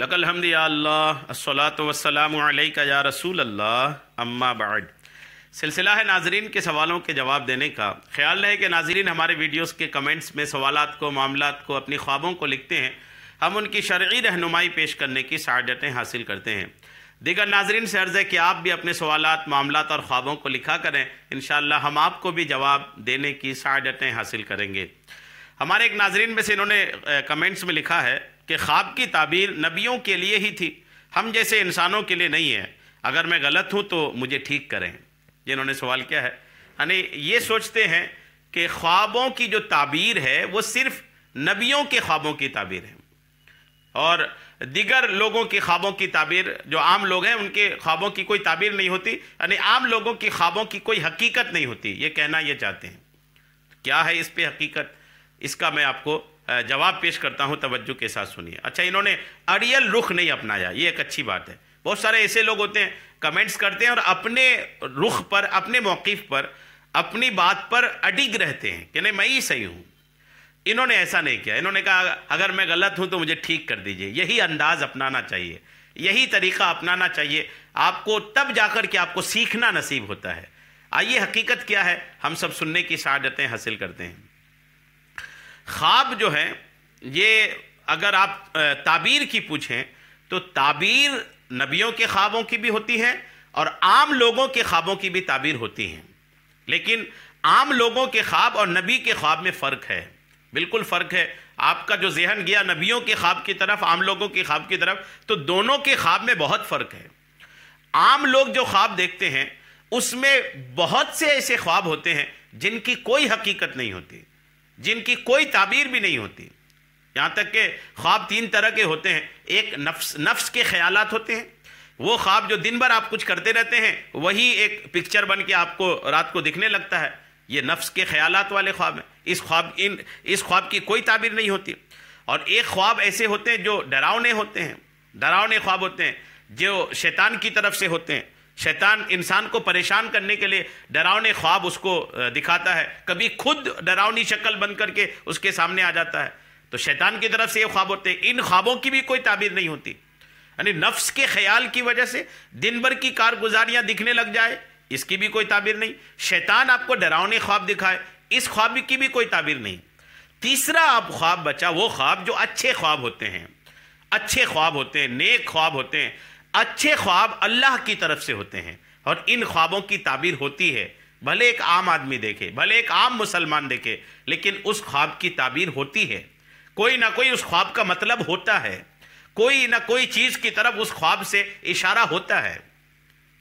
लकल हम्द या अल्लाह अस्सलातु वस्सलामु अलैका या रसूल अल्लाह अम्मा बाद। सिलसिला है नाजरीन के सवालों के जवाब देने का। ख्याल रहे कि नाजरीन हमारे वीडियोस के कमेंट्स में सवालात को, मामलात को, अपनी ख्वाबों को लिखते हैं। हम उनकी शरई रहनुमाई पेश करने की सआदतें हासिल करते हैं। दीगर नाजरीन से अर्ज़ है कि आप भी अपने सवालात, मामलात और ख्वाबों को लिखा करें। इंशाअल्लाह हम आपको भी जवाब देने की सआदतें हासिल करेंगे। हमारे एक नाजरीन में से इन्होंने कमेंट्स में लिखा है कि ख्वाब की ताबीर नबियों के लिए ही थी, हम जैसे इंसानों के लिए नहीं है। अगर मैं गलत हूँ तो मुझे ठीक करें। जिन्होंने सवाल किया है, यानी ये सोचते हैं कि ख्वाबों की जो ताबीर है वो सिर्फ नबियों के ख्वाबों की ताबीर है और दिगर लोगों की ख्वाबों की ताबीर, जो आम लोग हैं उनके ख्वाबों की कोई ताबीर नहीं होती, यानी आम लोगों की ख्वाबों की कोई हकीकत नहीं होती। ये कहना ये चाहते हैं। क्या है इस पे हकीकत, इसका मैं आपको जवाब पेश करता हूं, तवज्जो के साथ सुनिए। अच्छा, इन्होंने अड़ियल रुख नहीं अपनाया, ये एक अच्छी बात है। बहुत सारे ऐसे लोग होते हैं, कमेंट्स करते हैं और अपने रुख पर, अपने मौक़िफ़ पर, अपनी बात पर अडिग रहते हैं कि नहीं मैं ही सही हूँ। इन्होंने ऐसा नहीं किया। इन्होंने कहा अगर मैं गलत हूँ तो मुझे ठीक कर दीजिए। यही अंदाज़ अपनाना चाहिए, यही तरीक़ा अपनाना चाहिए आपको, तब जाकर के आपको सीखना नसीब होता है। आइए हकीकत क्या है हम सब सुनने की सआदतें हासिल करते हैं। ख्वाब जो है ये अगर आप ताबीर की पूछें तो ताबीर नबियों के ख्वाबों की भी होती है और आम लोगों के ख्वाबों की भी ताबीर होती है। लेकिन आम लोगों के ख्वाब और नबी के ख्वाब में फ़र्क है, बिल्कुल फ़र्क है। आपका जो ज़हन गया नबियों के ख्वाब की तरफ, आम लोगों के ख्वाब की तरफ, तो दोनों के ख्वाब में बहुत फ़र्क है। आम लोग जो ख्वाब देखते हैं उसमें बहुत से ऐसे ख्वाब होते हैं जिनकी कोई हकीकत नहीं होती, जिनकी कोई ताबीर भी नहीं होती। यहाँ तक कि ख्वाब तीन तरह के होते हैं। एक नफ्स के ख्यालात होते हैं, वो ख्वाब जो दिन भर आप कुछ करते रहते हैं वही एक पिक्चर बन के आपको रात को दिखने लगता है, ये नफ्स के ख्यालात वाले ख्वाब हैं। इस ख्वाब की कोई ताबीर नहीं होती। और एक ख्वाब ऐसे होते हैं जो डरावने होते हैं, डरावने ख्वाब होते हैं जो शैतान की तरफ से होते हैं। शैतान इंसान को परेशान करने के लिए डरावने ख्वाब उसको दिखाता है, कभी खुद डरावनी शक्ल बन करके उसके सामने आ जाता है। तो शैतान की तरफ से ये ख्वाब होते हैं। इन ख्वाबों की भी कोई ताबीर नहीं होती, यानी नफ्स के ख्याल की वजह से दिन भर की कारगुजारियां दिखने लग जाए, इसकी भी कोई ताबीर नहीं। शैतान आपको डरावने ख्वाब दिखाए, इस ख्वाब की भी कोई ताबीर नहीं। तीसरा आप ख्वाब बचा वो ख्वाब जो अच्छे ख्वाब होते हैं, अच्छे ख्वाब होते हैं, नेक ख्वाब होते हैं। अच्छे ख्वाब अल्लाह की तरफ से होते हैं और इन ख्वाबों की ताबीर होती है। भले एक आम आदमी देखे, भले एक आम मुसलमान देखे, लेकिन उस ख्वाब की ताबीर होती है। कोई ना कोई उस ख्वाब का मतलब होता है, कोई ना कोई चीज़ की तरफ उस ख्वाब से इशारा होता है।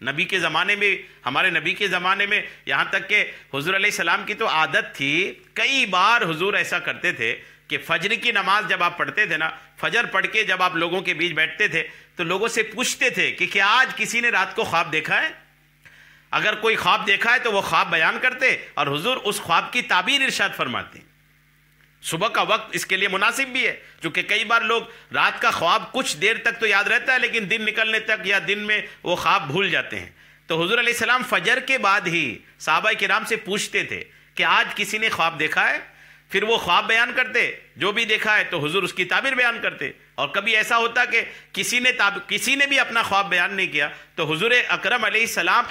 नबी के ज़माने में, हमारे नबी के ज़माने में, यहाँ तक कि हुज़ूर अलैहिस्सलाम की तो आदत थी, कई बार हुज़ूर ऐसा करते थे कि फजर की नमाज जब आप पढ़ते थे ना, फजर पढ़ के जब आप लोगों के बीच बैठते थे तो लोगों से पूछते थे कि क्या आज किसी ने रात को ख्वाब देखा है। अगर कोई ख्वाब देखा है तो वो ख्वाब बयान करते और हुजूर उस ख्वाब की ताबीर इरशाद फरमाते। सुबह का वक्त इसके लिए मुनासिब भी है, क्योंकि कई बार लोग रात का ख्वाब कुछ देर तक तो याद रहता है लेकिन दिन निकलने तक या दिन में वो ख्वाब भूल जाते हैं। तो हुजूर अलैहिस्सलाम फजर के बाद ही सहाबा किराम से पूछते थे कि आज किसी ने ख्वाब देखा है, फिर वो ख्वाब बयान करते, जो भी देखा है तो हुजूर उसकी ताबीर बयान करते। और कभी ऐसा होता कि किसी ने भी अपना ख्वाब बयान नहीं किया तो हुजूर अकरम अलैहिस्सलाम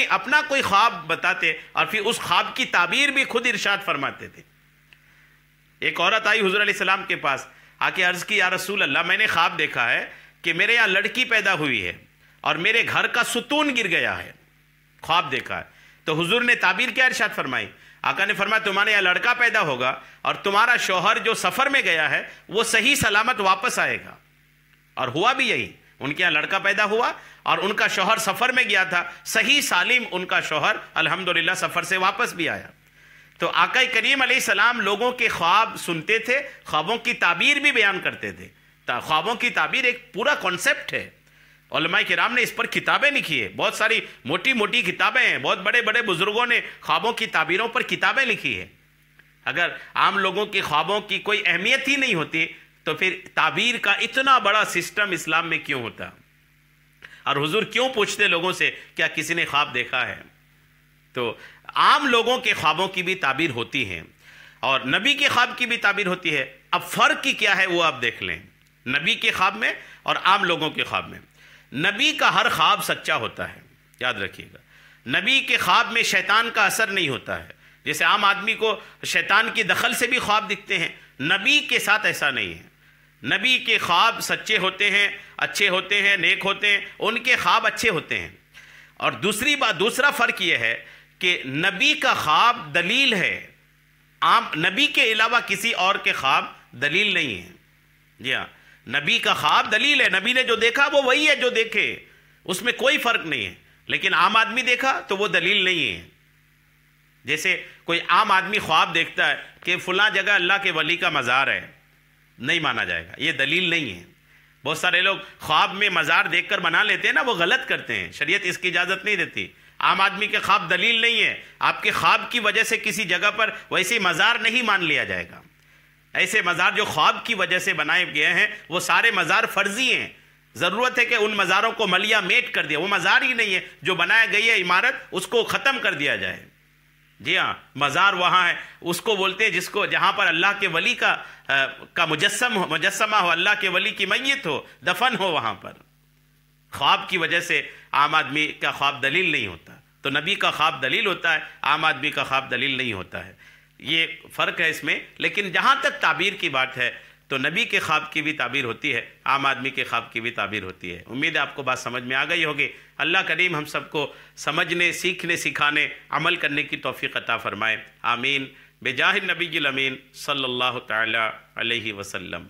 अपना कोई ख्वाब बताते और फिर उस ख्वाब की ताबीर भी खुद इरशाद फरमाते थे। एक औरत आई हुजूर अलैहिस्सलाम के पास, आके अर्ज़ की या रसूल अल्लाह, मैंने ख्वाब देखा है कि मेरे यहाँ लड़की पैदा हुई है और मेरे घर का सुतून गिर गया है, ख्वाब देखा है। तो हुजूर ने ताबीर क्या इरशाद फरमाई? आका ने फरमाया तुम्हारे यहाँ लड़का पैदा होगा और तुम्हारा शौहर जो सफ़र में गया है वो सही सलामत वापस आएगा। और हुआ भी यही, उनके यहाँ लड़का पैदा हुआ और उनका शौहर सफ़र में गया था, सही सालिम उनका शौहर अल्हम्दुलिल्लाह सफ़र से वापस भी आया। तो आका करीम अलैहिस्सलाम लोगों के ख्वाब सुनते थे, ख्वाबों की ताबीर भी बयान करते थे। ख्वाबों की ताबीर एक पूरा कॉन्सेप्ट है। उलमाए किराम ने इस पर किताबें लिखी है, बहुत सारी मोटी मोटी किताबें हैं, बहुत बड़े बड़े बुजुर्गों ने ख्वाबों की ताबीरों पर किताबें लिखी है। अगर आम लोगों की ख्वाबों की कोई अहमियत ही नहीं होती तो फिर ताबीर का इतना बड़ा सिस्टम इस्लाम में क्यों होता, और हुजूर क्यों पूछते लोगों से क्या किसी ने ख्वाब देखा है। तो आम लोगों के ख्वाबों की भी ताबीर होती है और नबी के ख्वाब की भी ताबीर होती है। अब फ़र्क की क्या है वो आप देख लें। نبی کے خواب میں اور عام لوگوں کے خواب میں۔ نبی کا ہر خواب سچا ہوتا ہے، یاد رکھیے گا۔ نبی کے خواب میں شیطان کا اثر نہیں ہوتا ہے، جیسے عام آدمی کو شیطان کی دخل سے بھی خواب دکھتے ہیں، نبی کے ساتھ ایسا نہیں ہے۔ نبی کے خواب سچے ہوتے ہیں، اچھے ہوتے ہیں، نیک ہوتے ہیں، ان کے خواب اچھے ہوتے ہیں۔ اور دوسرا فرق یہ ہے کہ نبی کا خواب دلیل ہے، عام نبی کے علاوہ کسی اور کے خواب دلیل نہیں ہے۔ جی ہاں، نبی کا خواب دلیل ہے، نبی نے جو دیکھا وہ وہی ہے جو دیکھے، اس میں کوئی فرق نہیں ہے۔ لیکن عام آدمی دیکھا تو وہ دلیل نہیں ہے۔ جیسے کوئی عام آدمی خواب دیکھتا ہے کہ فلاں جگہ اللہ کے ولی کا مزار ہے، نہیں مانا جائے گا، یہ دلیل نہیں ہے۔ بہت سارے لوگ خواب میں مزار دیکھ کر بنا لیتے ہیں نا، وہ غلط کرتے ہیں، شریعت اس کی اجازت نہیں دیتی۔ عام آدمی کے خواب دلیل نہیں ہے، آپ کے خواب کی وجہ سے کسی جگہ پر ویسے مزار نہیں مان لیا جائے گا۔ ایسے مزار جو خواب کی وجہ سے بنائے گئے ہیں وہ سارے مزار فرضی ہیں، ضرورت ہے کہ ان مزاروں کو ملیا میٹ کر دیا، وہ مزار ہی نہیں ہے، جو بنایا گئی ہے عمارت اس کو ختم کر دیا جائے۔ جی ہاں، مزار وہاں ہے، اس کو بولتے ہیں جہاں پر اللہ کے ولی کا مجسمہ ہو، اللہ کے ولی کی میت ہو، دفن ہو وہاں پر۔ خواب کی وجہ سے عام آدمی کا خواب دلیل نہیں ہوتا، تو نبی کا خواب دلیل ہوتا ہے، عام آدمی کا خواب دلیل نہیں ہوتا ہے۔ یہ فرق ہے اس میں۔ لیکن جہاں تک تعبیر کی بات ہے تو نبی کے خواب کی بھی تعبیر ہوتی ہے، عام آدمی کے خواب کی بھی تعبیر ہوتی ہے۔ امید ہے آپ کو بات سمجھ میں آ گئی ہوگی۔ اللہ کریم ہم سب کو سمجھنے، سیکھنے، سکھانے، عمل کرنے کی توفیق عطا فرمائے، آمین، بجاہ النبی الامین صلی اللہ تعالی علیہ وسلم۔